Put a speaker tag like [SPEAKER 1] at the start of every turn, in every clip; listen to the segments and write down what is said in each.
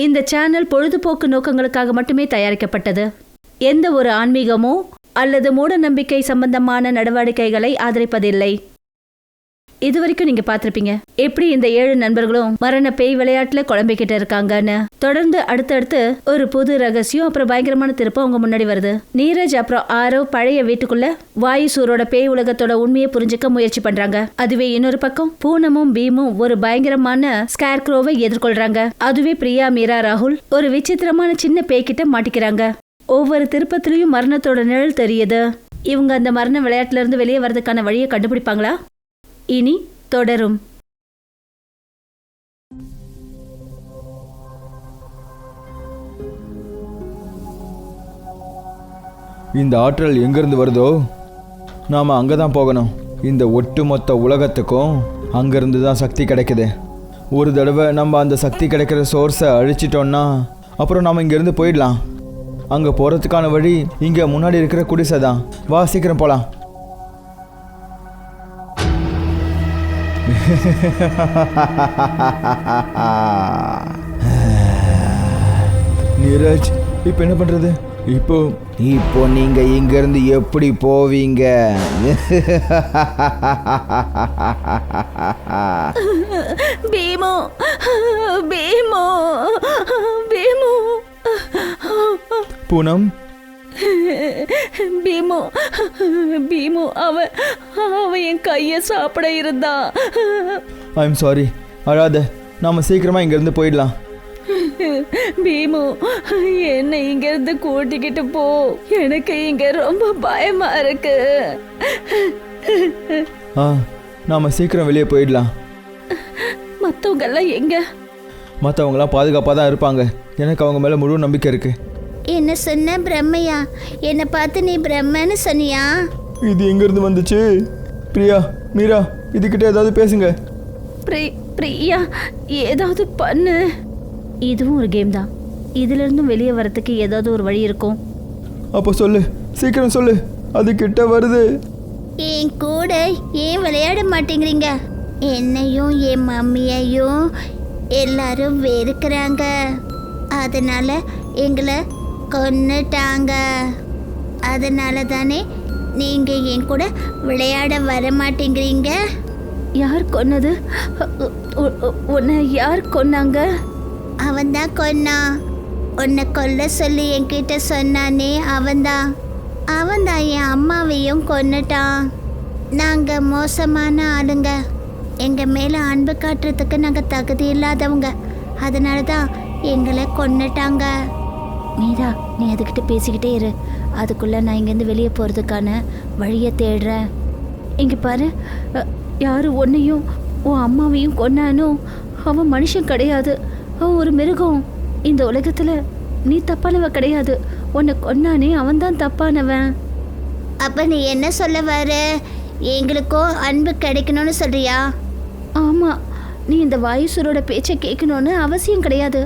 [SPEAKER 1] இந்த சேனல் பொழுதுபோக்கு நோக்கங்களுக்காக மட்டுமே தயாரிக்கப்பட்டது. எந்த ஒரு ஆன்மீகமோ அல்லது மூட நம்பிக்கை சம்பந்தமான நடவடிக்கைகளை ஆதரிப்பதில்லை. இதுவரைக்கும் நீங்க பார்த்திருப்பீங்க எப்படி இந்த 7 நண்பர்களும் மரண பேய் விளையாட்டுல குழம்பிக்கிட்டு இருக்காங்கன்னு. தொடர்ந்து அடுத்தடுத்து ஒரு புது ரகசியம் அப்புறம் பயங்கரமான திருப்பம் உங்க முன்னாடி வருது. நீரஜ் அப்புறம் ஆரவ் பழைய வீட்டுக்குள்ள வாயுசூரோட பேய் உலகத்தோட உண்மையை புரிஞ்சுக்க முயற்சி பண்றாங்க. அதுவே இன்னொரு பக்கம் பூனமும் பீமும் ஒரு பயங்கரமான ஸ்கேர்க்ரோவை எதிர்கொள்றாங்க. அதுவே பிரியா, மீரா, ராகுல் ஒரு விசித்திரமான சின்ன பேய்கிட்ட மாட்டிக்கிறாங்க. ஒவ்வொரு திருப்பத்திலையும் மரணத்தோட நிழல் தெரியுது. இவங்க அந்த மரண விளையாட்டுல இருந்து வெளியே வர்றதுக்கான வழியை கண்டுபிடிப்பாங்களா? இனி தொடரும்.
[SPEAKER 2] இந்த ஆற்றல் எங்கிருந்து வருதோ நாம அங்கதான் போகணும். இந்த ஒட்டுமொத்த உலகத்துக்கும் அங்கிருந்து தான் சக்தி கிடைக்குது. ஒரு தடவை நம்ம அந்த சக்தி கிடைக்கிற சோர்ஸை அழிச்சிட்டோம்னா அப்புறம் நாம இங்கிருந்து போயிடலாம். அங்க போறதுக்கான வழி இங்க முன்னாடி இருக்கிற குடிசை தான். வா, சீக்கிரம் போலாம். நீரஜ், இப்போ என்ன பண்றது? இப்போ நீங்க இங்க இருந்து எப்படி போவீங்க?
[SPEAKER 1] Beam, beam, beam.
[SPEAKER 2] Poonam,
[SPEAKER 1] beam, beam, அவன் என் கையை சாப்பிட இருந்தான்.
[SPEAKER 2] I am sorry. அழாத, நாம சீக்கிரமா இங்க இருந்து போயிடலாம்.
[SPEAKER 1] பீமு, என்னை இங்க இருந்து கூட்டிக்கிட்டு போ. எனக்கு இங்க ரொம்ப பயமா இருக்கு.
[SPEAKER 2] நாம சீக்கிரம் வெளியே போயிடலாம்.
[SPEAKER 1] மத்தவங்க எல்லாம் எங்க?
[SPEAKER 2] மற்றவங்களாம் பாதுகாப்பாக தான் இருப்பாங்க. எனக்கு அவங்க மேலே முழு நம்பிக்கை இருக்கு.
[SPEAKER 3] என்ன சொன்ன பிரம்மையா? என்னை பார்த்து நீ பிரம்மன்னு சொன்னியா?
[SPEAKER 2] இது எங்கேருந்து வந்துச்சு? பிரியா, மீரா, இதுக்கிட்ட ஏதாவது பேசுங்க.
[SPEAKER 1] பிரியா, ஏதாவது பண்ணு. இதுவும் ஒரு கேம் தான். இதுல இருந்தும் வெளியே வரதுக்கு ஏதாவது ஒரு வழி இருக்கும்.
[SPEAKER 2] அப்போ சொல்லு, சீக்கிரம் சொல்லு. அது கிட்ட வருது.
[SPEAKER 3] என் கூட ஏன் விளையாட மாட்டேங்கிறீங்க? என்னையும் என் மம்மியையும் எல்லாரும் வெறுக்கிறாங்க. அதனால எங்களை கொன்னுட்டாங்க. அதனால தானே நீங்க என் கூட விளையாட வர மாட்டேங்கிறீங்க.
[SPEAKER 1] யார் கொன்னது? உன்னை யார் கொன்னாங்க?
[SPEAKER 3] அவன் தான் கொன்னான். உன்னை கொல்ல சொல்லி என்கிட்ட சொன்னானே அவன்தான் என் அம்மாவையும் கொன்னுட்டான். நாங்கள் மோசமான ஆளுங்க. எங்கள் மேலே அன்பு காட்டுறதுக்கு நாங்கள் தகுதி இல்லாதவங்க. அதனால தான் எங்களை கொன்னுட்டாங்க.
[SPEAKER 1] மீரா, நீ அதுக்கிட்ட பேசிக்கிட்டே இரு. அதுக்குள்ளே நான் இங்கேருந்து வெளியே போகிறதுக்கான வழியை தேடுறேன். இங்கே பாரு, யார் உன்னையும் உன் அம்மாவையும் கொன்னானோ அவன் மனுஷன் கிடையாது. அவன் ஒரு மிருகம். இந்த உலகத்தில் நீ தப்பானவ கிடையாது. உன்னை கொன்னானே அவன் தான் தப்பானவன்.
[SPEAKER 3] அப்போ நீ என்ன சொல்ல வர? எங்களுக்கும் அன்பு கிடைக்கணும்னு சொல்றியா?
[SPEAKER 1] ஆமாம், நீ இந்த வாயுசூரோட பேச்சை கேட்கணும்னு அவசியம் கிடையாது.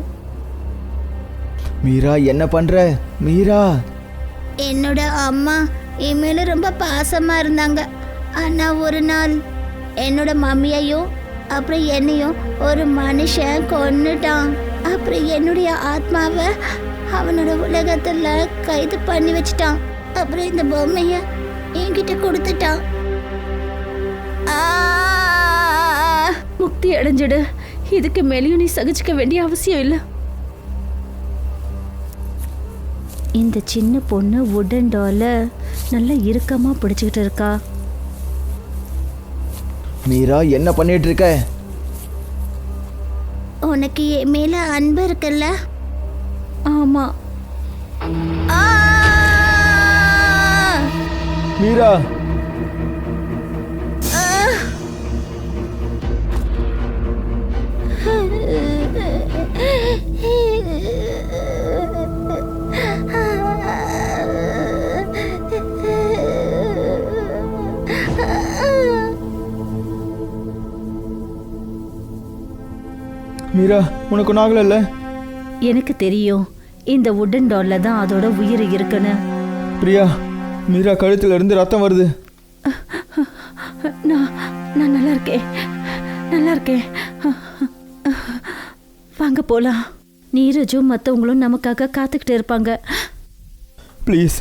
[SPEAKER 2] மீரா, என்ன பண்ற? மீரா,
[SPEAKER 3] என்னோட அம்மா என் மேலே ரொம்ப பாசமாக இருந்தாங்க. ஆனால் ஒரு நாள் என்னோட மம்மியையும் அப்புறம் என்னையும் ஒரு மனுஷன் கொன்னுட்டான். அப்புறம் என்னுடைய ஆத்மாவை அவனோட உலகத்தில் கைது பண்ணி வச்சிட்டான். அப்புறம் இந்த பொம்மையை என்கிட்ட கொடுத்துட்டான்.
[SPEAKER 1] முக்தி அடைஞ்சிடு. இதுக்கு மேலேயும் நீ சகிச்சுக்க வேண்டிய அவசியம் இல்லை. இந்த சின்ன பொண்ணு வுடன் டால நல்லா இறுக்கமாக பிடிச்சிக்கிட்டு இருக்கா.
[SPEAKER 2] மீரா, என்ன பண்ணிட்டு இருக்க?
[SPEAKER 3] உனக்கு என் மேல அன்பு இருக்குல்ல?
[SPEAKER 1] ஆமா.
[SPEAKER 2] மீரா, மீரா, உனக்கு நாகல?
[SPEAKER 1] எனக்கு தெரியும், இந்த வுடன் டால்ல தான் அதோட உயிர் இருக்குன்னு.
[SPEAKER 2] பிரியா, மீரா கழுத்துல இருந்து ரத்தம் வருது.
[SPEAKER 1] நான் நல்லா இருக்கேன். வாங்க போலாம். நீரஜும் மற்றவங்களும் நமக்காக காத்துக்கிட்டு இருப்பாங்க.
[SPEAKER 2] ப்ளீஸ்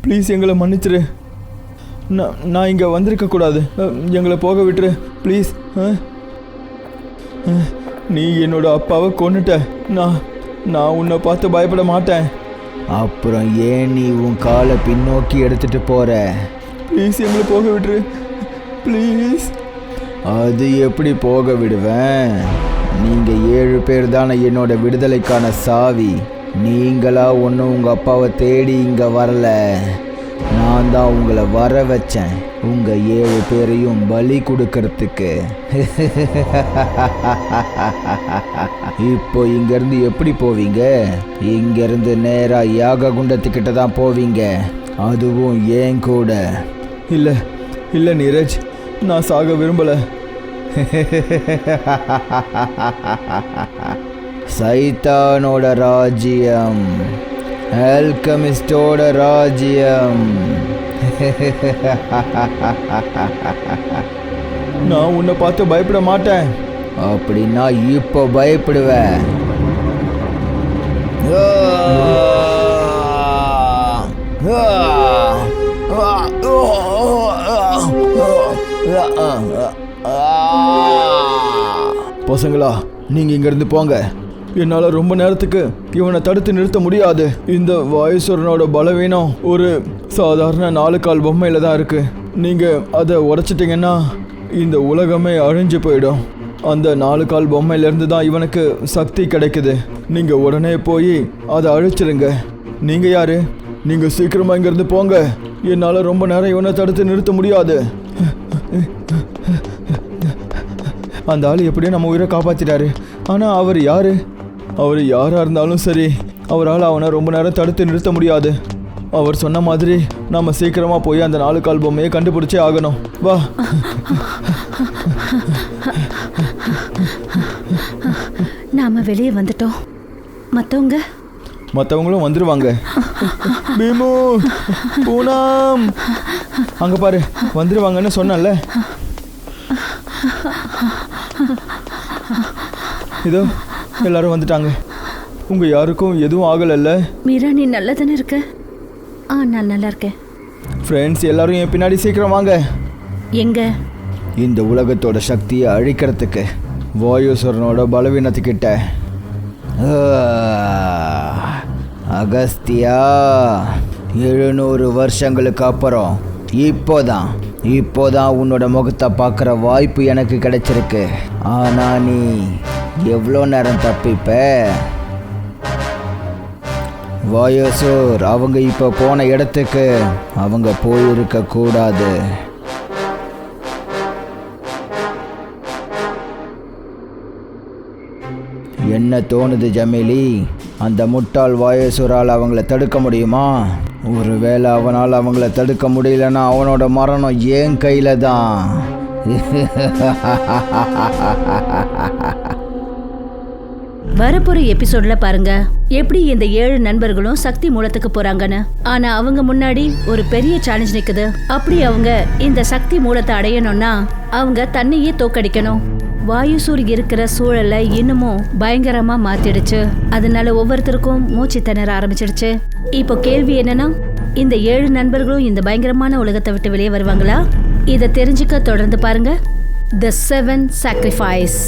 [SPEAKER 2] ப்ளீஸ் எங்களை மன்னிச்சிரு. நான் இங்கே வந்திருக்கக்கூடாது. எங்களை போக விட்டுரு ப்ளீஸ். நீ என்னோட அப்பாவை கொன்னுட்ட. நான் உன்னை பார்த்து பயப்பட மாட்டேன். அப்புறம் ஏன் நீ உன் காலை பின்னோக்கி எடுத்துட்டு போற? ப்ளீஸ் எங்களை போக விட்டுரு ப்ளீஸ். அது எப்படி போக விடுவேன்? நீங்கள் 7 பேர் தானே என்னோட விடுதலைக்கான சாவி. நீங்களா ஒன்றும் உங்கள் அப்பாவை தேடி இங்கே வரல. நான் தான் உங்களை வர வச்சேன், உங்கள் 7 பேரையும் பலி கொடுக்கறதுக்கு. இப்போ இங்கேருந்து எப்படி போவீங்க? இங்கேருந்து நேராக யாக குண்டத்துக்கிட்ட தான் போவீங்க, அதுவும் ஏன் கூட. இல்லை இல்லை நீரஜ், நான் சாக விரும்பலை. சைத்தானோட ராஜ்யம், ஆல்கெமிஸ்டோட ராஜ்யம். நான் உன்னை பார்த்து பயப்பட மாட்டேன். அப்படின்னா இப்போ பயப்படுவேன். பசங்களா, நீங்க இங்கிருந்து போங்க. என்னால ரொம்ப நேரத்துக்கு இவனை தடுத்து நிறுத்த முடியாது. இந்த வாயுசுரனோட பலவீனம் ஒரு சாதாரண 4 கால் பொம்மையில தான் இருக்கு. நீங்க அதை உடைச்சிட்டிங்கன்னா இந்த உலகமே அழிஞ்சு போயிடும். அந்த 4 கால் பொம்மையிலேருந்து தான் இவனுக்கு சக்தி கிடைக்குது. நீங்க உடனே போய் அதை அழிச்சிருங்க. நீங்க யாரு? நீங்க சீக்கிரமா இங்கிருந்து போங்க. என்னால ரொம்ப நேரம் இவனை தடுத்து நிறுத்த முடியாது. அந்த ஆள் எப்படியும் நம்ம உயிரை காப்பாற்றிட்டாரு. ஆனால் அவர் யாரு? அவர் யாராக இருந்தாலும் சரி, அவரால் அவனை ரொம்ப நேரம் தடுத்து நிறுத்த முடியாது. அவர் சொன்ன மாதிரி நம்ம சீக்கிரமாக போய் அந்த 4 கால் பொம்மையை கண்டுபிடிச்சே ஆகணும். வா.
[SPEAKER 1] நாம வெளியே வந்துட்டோம்.
[SPEAKER 2] மற்றவங்களும் வந்துருவாங்க. பீமு, பூனம், அங்கே பாரு, வந்துருவாங்கன்னு சொன்னல. இதோ எல்லாரும் வந்துட்டாங்க. உங்க யாருக்கும் எதுவும் ஆகலைல்ல?
[SPEAKER 1] மீரா, நீ நல்லா தானே இருக்க? நான் நல்லா இருக்கேன்.
[SPEAKER 2] ஃப்ரெண்ட்ஸ் எல்லாரும் என் பின்னாடி சீக்கிரம் வாங்க.
[SPEAKER 1] எங்க?
[SPEAKER 2] இந்த உலகத்தோட சக்தியை அழிக்கிறதுக்கு, வாயுசுரனோட பலவீனத்துக்கிட்ட. அகஸ்தியா, 700 வருஷங்களுக்கு அப்புறம் இப்போதான் உன்னோட முகத்தை பார்க்குற வாய்ப்பு எனக்கு கிடைச்சிருக்கு. ஆனால் நீ எவ்வளோ நேரம் தப்பிப்ப? வாயுசுர் அவங்க இப்போ போன இடத்துக்கு அவங்க போயிருக்க கூடாது. என்ன தோணுது ஜமீலி? அந்த முட்டாள் வாயுசுரால் அவங்கள தடுக்க முடியுமா? ஒருவேளை அவனால் அவங்கள தடுக்க முடியலன்னா அவனோட மரணம் ஏன் கையில் தான்.
[SPEAKER 1] வரப்போற எபிசோட்ல பாருங்க எப்படி இந்த 7 நண்பர்களும் சக்தி மூலத்துக்கு போறாங்கன்னு. ஆனா அவங்க முன்னாடி ஒரு பெரிய சேலஞ்ச் நிக்குது. அப்படி அவங்க இந்த சக்தி மூலத்தை அடையணும்னா அவங்க தன்னையே தோக்கடிக்கணும். வாயுசூர் இருக்கிற சூழலை இன்னமும் பயங்கரமா மாத்திடுச்சு. அதனால ஒவ்வொருத்தருக்கும் மூச்சு திணற ஆரம்பிச்சிடுச்சு. இப்போ கேள்வி என்னன்னா, இந்த 7 நண்பர்களும் இந்த பயங்கரமான உலகத்தை விட்டு வெளியே வருவாங்களா? இதை தெரிஞ்சுக்க தொடர்ந்து பாருங்க தி 7 Sacrifice.